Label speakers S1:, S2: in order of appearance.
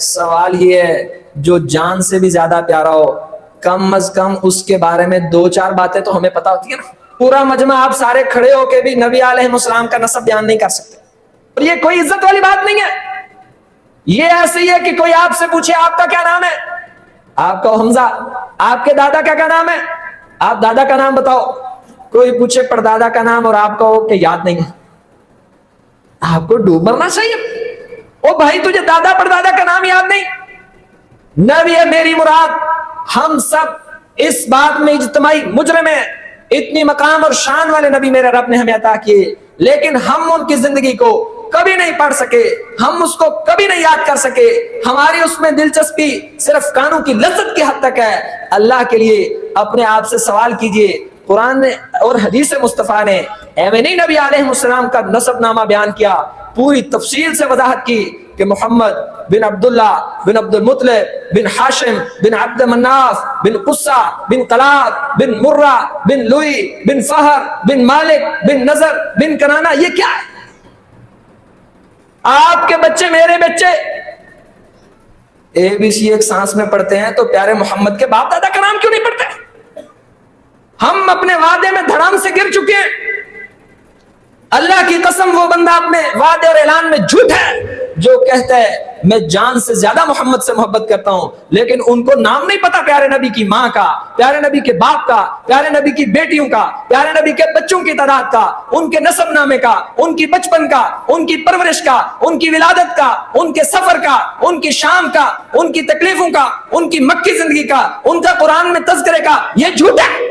S1: سوال یہ ہے جو جان سے بھی زیادہ پیارا ہو کم از کم اس کے بارے میں 2-4 باتیں تو ہمیں پتا ہوتی ہے نا. پورا مجمع آپ سارے کھڑے ہو کے بھی نبی علیہ السلام کا نسب بیان نہیں کر سکتے, اور یہ کوئی عزت والی بات نہیں ہے. یہ ایسے ہی ہے کہ کوئی آپ سے پوچھے آپ کا کیا نام ہے, آپ کا حمزہ, آپ کے دادا کا کیا نام ہے, آپ دادا کا نام بتاؤ. کوئی پوچھے پردادا کا نام اور آپ کو کہ یاد نہیں ہے, آپ کو ڈوب مرنا چاہیے. او بھائی تجھے دادا پردادا کا نام یاد نہیں, نبی ہے میری مراد. ہم سب اس بات میں اجتماعی مجرم ہیں. اتنی مقام اور شان والے نبی میرے رب نے ہمیں عطا کیے, لیکن ہم ان کی زندگی کو کبھی نہیں پڑھ سکے, ہم اس کو کبھی نہیں یاد کر سکے. ہماری اس میں دلچسپی صرف کانوں کی لذت کی حد تک ہے. اللہ کے لیے اپنے آپ سے سوال کیجئے, قرآن نے اور حدیث مصطفیٰ نے ایویں نہیں نبی علیہ السلام کا نسب نامہ بیان کیا, پوری تفصیل سے وضاحت کی کہ محمد بن عبداللہ بن عبد المطلب بن ہاشم بن عبد مناف بن قصہ بن قلاب بن مرہ بن لوئی بن فہر بن مالک بن نظر بن کنانہ. یہ کیا ہے؟ آپ کے بچے میرے بچے ABC ایک سانس میں پڑھتے ہیں تو پیارے محمد کے باپ دادا کا نام کیوں نہیں پڑھتے؟ ہم اپنے وعدے میں دھڑام سے گر چکے ہیں. اللہ کی قسم وہ بندہ اپنے وعدے اور اعلان میں جھوٹ ہے جو کہتا ہے میں جان سے زیادہ محمد سے محبت کرتا ہوں, لیکن ان کو نام نہیں پتا پیارے نبی کی ماں کا, پیارے نبی کے باپ کا, پیارے نبی کی بیٹیوں کا, پیارے نبی کے بچوں کی تعداد کا, ان کے نسب نامے کا, ان کی بچپن کا, ان کی پرورش کا, ان کی ولادت کا, ان کے سفر کا, ان کی شام کا, ان کی تکلیفوں کا, ان کی مکی زندگی کا, ان کا قرآن میں تذکرے کا. یہ جھوٹ ہے.